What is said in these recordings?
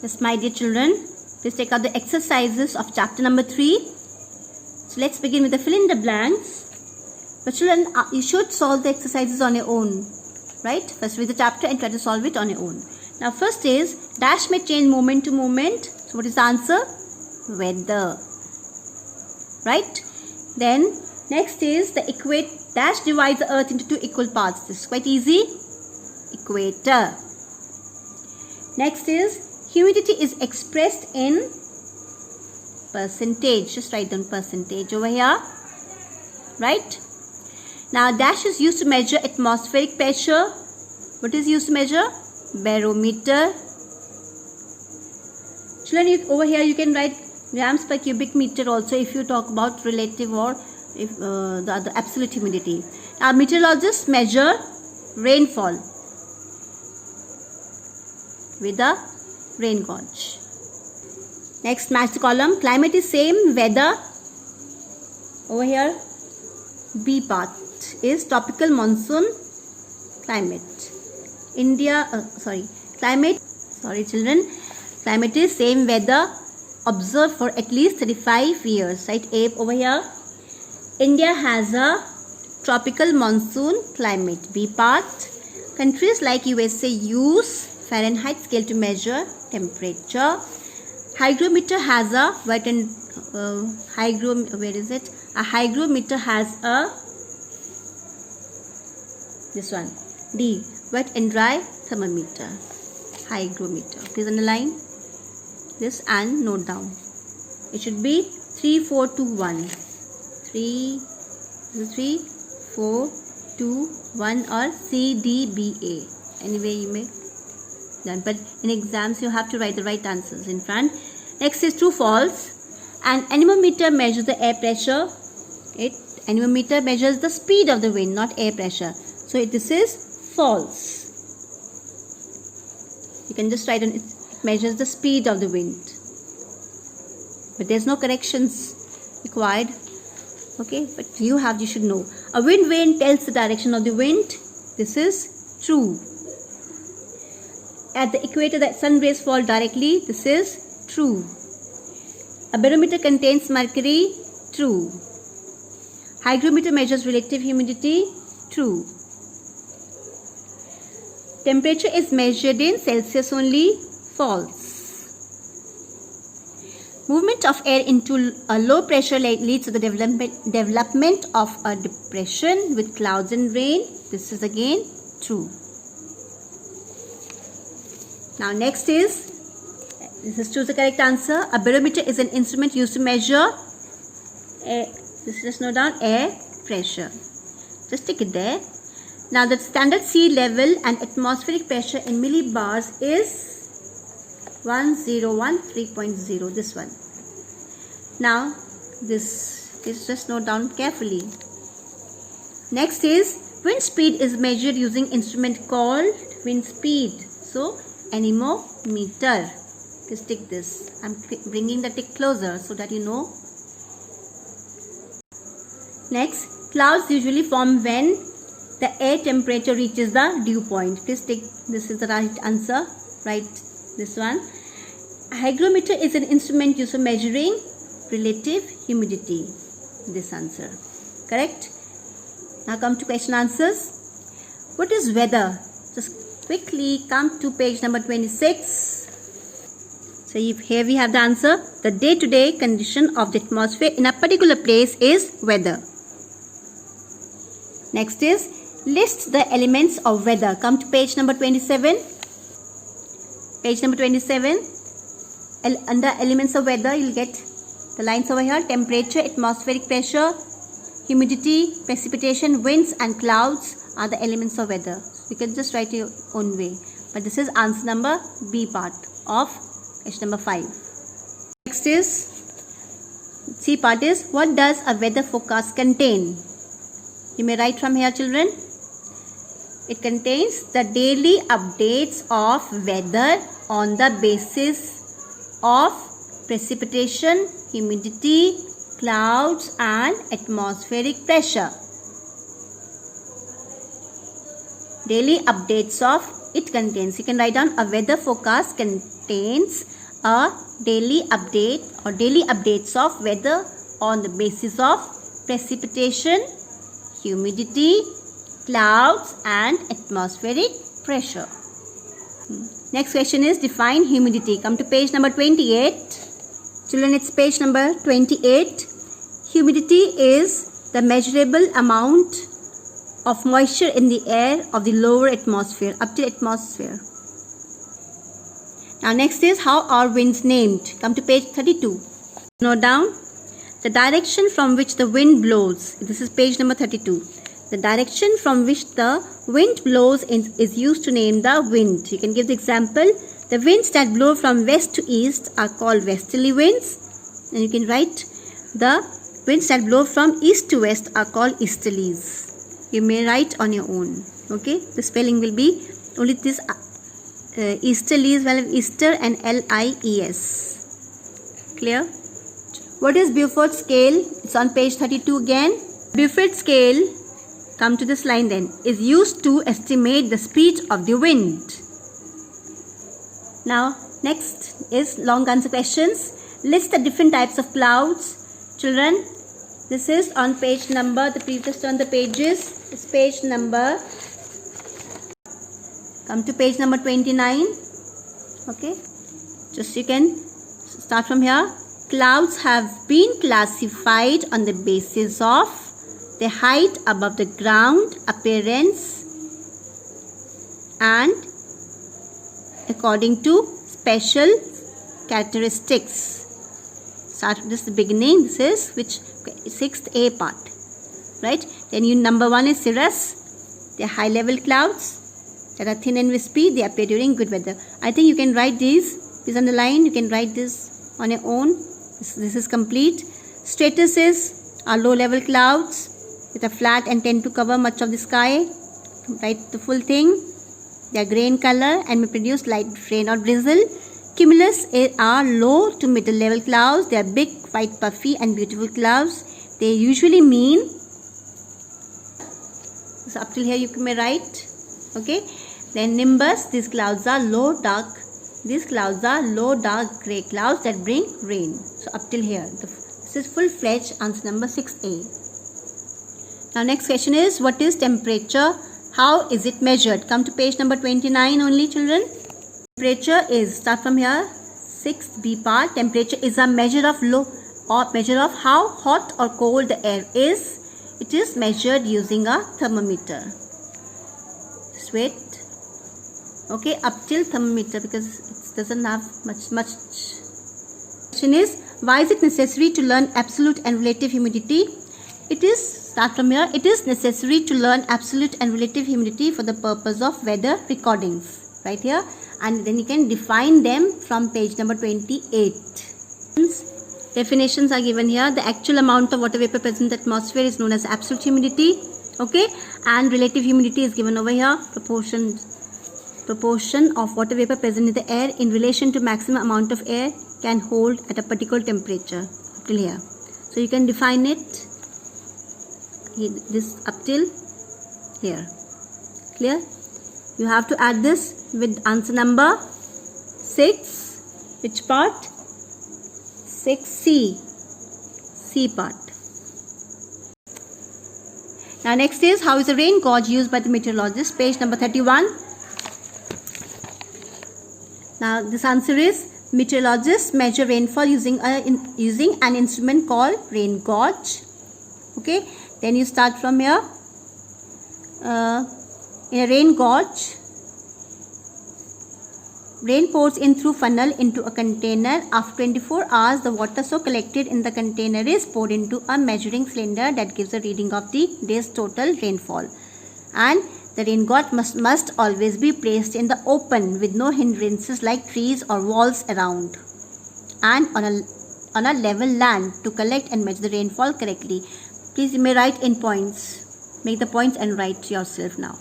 Yes, my dear children, please take out the exercises of chapter number 3. So let's begin with the fill in the blanks. But children, you should solve the exercises on your own, right? First read the chapter and try to solve it on your own. Now first is, dash may change moment to moment. So what is the answer? Weather. Right? Then next is the dash divides the earth into two equal parts. This is quite easy. Equator. Next is, humidity is expressed in percentage. Just write down percentage over here. Right? Now dash is used to measure atmospheric pressure. What is used to measure? Barometer. Children, over here you can write grams per cubic meter also if you talk about relative or if the absolute humidity. Now meteorologists measure rainfall with the rain gauge. Next, match the column. Climate is same, weather. Over here, B part is tropical monsoon climate. Climate is same weather observed for at least 35 years. Right, A over here. India has a tropical monsoon climate. B part. Countries like USA use Fahrenheit scale to measure temperature. Hygrometer has a A hygrometer has a this one. D. Wet and dry thermometer. Hygrometer. Please underline this and note down. It should be 3, 4, 2, 1. 3, 4, 2, 1 or C, D, B, A. Anyway you may done, but in exams you have to write the right answers in front. Next is true false. An anemometer measures the air pressure. Anemometer measures the speed of the wind, not air pressure. So this is false. You can just write on it measures the speed of the wind, but there's no corrections required. Okay, but you should know. A wind vane tells the direction of the wind. This is true. At the equator, the sun rays fall directly. This is true. A barometer contains mercury. True. Hygrometer measures relative humidity. True. Temperature is measured in Celsius only. False. Movement of air into a low pressure leads to the development of a depression with clouds and rain. This is again true. Now next is, choose the correct answer. A barometer is an instrument used to measure air. This is just note down air pressure. Just stick it there. Now the standard sea level and atmospheric pressure in millibars is 1013.0. This one. Now this is just note down carefully. Next is, wind speed is measured using instrument called wind speed. So anemometer. Please tick this. I'm bringing the tick closer so that you know. Next, clouds usually form when the air temperature reaches the dew point. Please tick. This is the right answer. Write this one. A hygrometer is an instrument used for measuring relative humidity. This answer. Correct? Now come to question answers. What is weather? Just quickly come to page number 26. So here we have the answer. The day-to-day condition of the atmosphere in a particular place is weather. Next is, list the elements of weather. Come to page number 27. Page number 27. Under elements of weather, you'll get the lines over here. Temperature, atmospheric pressure, humidity, precipitation, winds and clouds are the elements of weather. You can just write your own way. But this is answer number B part of question number 5. Next is, C part is, what does a weather forecast contain? You may write from here, children. It contains the daily updates of weather on the basis of precipitation, humidity, clouds and atmospheric pressure. Daily updates of it contains. You can write down a weather forecast contains a daily update or daily updates of weather on the basis of precipitation, humidity, clouds and atmospheric pressure. Next question is define humidity. Come to page number 28. Children, it's page number 28. Humidity is the measurable amount of moisture in the air of the lower atmosphere up to atmosphere. Now next is how are winds named. Come to page 32. Note down the direction from which the wind blows. This is page number 32. The direction from which the wind blows is used to name the wind. You can give the example. The winds that blow from west to east are called westerly winds. And you can write the winds that blow from east to west are called easterlies. You may write on your own. Okay, the spelling will be only this easterlies, well, easter and Lies. Clear? What is Beaufort scale? It's on page 32 again. Beaufort scale, come to this line then, is used to estimate the speed of the wind. Now next is long answer questions. List the different types of clouds. Children, this is on page number, the previous turn the pages is page number, come to page number 29. Okay, just you can start from here. Clouds have been classified on the basis of the height above the ground, appearance and according to special characteristics. Start with this the beginning. This is which 6th A part, right? Then you number 1 is cirrus. They are high level clouds that are thin and wispy. They appear during good weather. I think you can write these on the line. You can write this on your own. This is complete. Stratus are low level clouds that are flat and tend to cover much of the sky. Write the full thing. They are grey in color and may produce light rain or drizzle. Cumulus are low to middle level clouds. They are big, white, puffy and beautiful clouds. They usually mean, so up till here you may write. Okay. Then nimbus, these clouds are low dark grey clouds that bring rain. So up till here, this is full-fledged answer number 6A. Now next question is, what is temperature? How is it measured? Come to page number 29 only, children. Temperature is, start from here, 6th B part. Temperature is a measure of how hot or cold the air is. It is measured using a thermometer. Just wait. Okay, up till thermometer because it doesn't have much. Question is, why is it necessary to learn absolute and relative humidity? It is, start from here, it is necessary to learn absolute and relative humidity for the purpose of weather recordings. Right here. And then you can define them from page number 28. Definitions are given here. The actual amount of water vapor present in the atmosphere is known as absolute humidity. Okay. And relative humidity is given over here. Proportion of water vapor present in the air in relation to maximum amount of air can hold at a particular temperature. Up till here. So you can define it. This up till here. Clear? You have to add this with answer number 6. Which part? 6C. C part. Now next is, how is the rain gauge used by the meteorologist? Page number 31. Now this answer is, meteorologists measure rainfall using an instrument called rain gauge. Okay. Then you start from here. In a rain gauge, rain pours in through funnel into a container. After 24 hours, the water so collected in the container is poured into a measuring cylinder that gives a reading of the day's total rainfall. And the rain gauge must always be placed in the open with no hindrances like trees or walls around, and on a level land to collect and measure the rainfall correctly. Please, you may write in points. Make the points and write yourself now.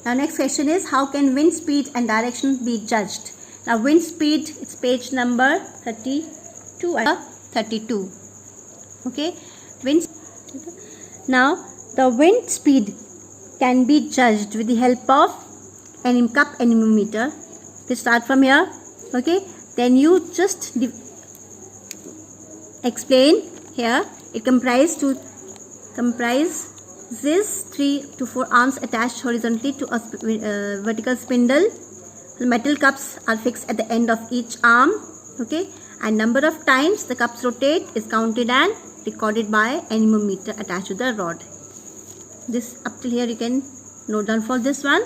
Now next question is, how can wind speed and direction be judged? Now wind speed, it's page number 32. Okay. Now the wind speed can be judged with the help of an cup anemometer. Let's start from here. Okay, then you just explain here. It comprises 3 to 4 arms attached horizontally to a vertical spindle. The metal cups are fixed at the end of each arm. Okay, and number of times the cups rotate is counted and recorded by anemometer attached to the rod. This up till here you can note down for this one.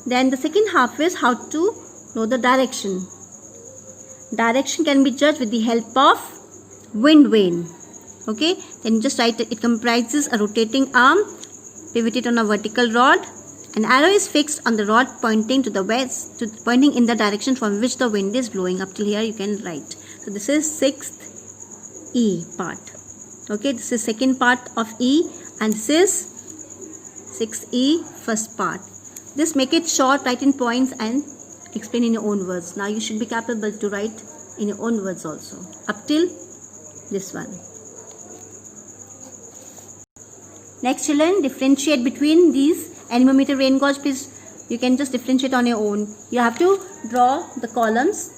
Then the second half is how to know the direction. Direction can be judged with the help of wind vane. Okay, then just write it comprises a rotating arm pivoted on a vertical rod. An arrow is fixed on the rod pointing to the west, pointing in the direction from which the wind is blowing. Up till here you can write. So this is 6th E part. Okay, this is second part of E and this is 6th E first part. Just make it short, write in points and explain in your own words. Now you should be capable to write in your own words also. Up till this one. Next children, differentiate between these anemometer, rain gauge. Please, you can just differentiate on your own. You have to draw the columns.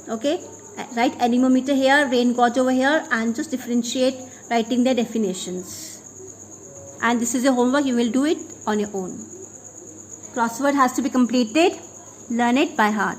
Okay, write anemometer here, rain gauge over here, and just differentiate, writing their definitions. And this is your homework. You will do it on your own. Crossword has to be completed. Learn it by heart.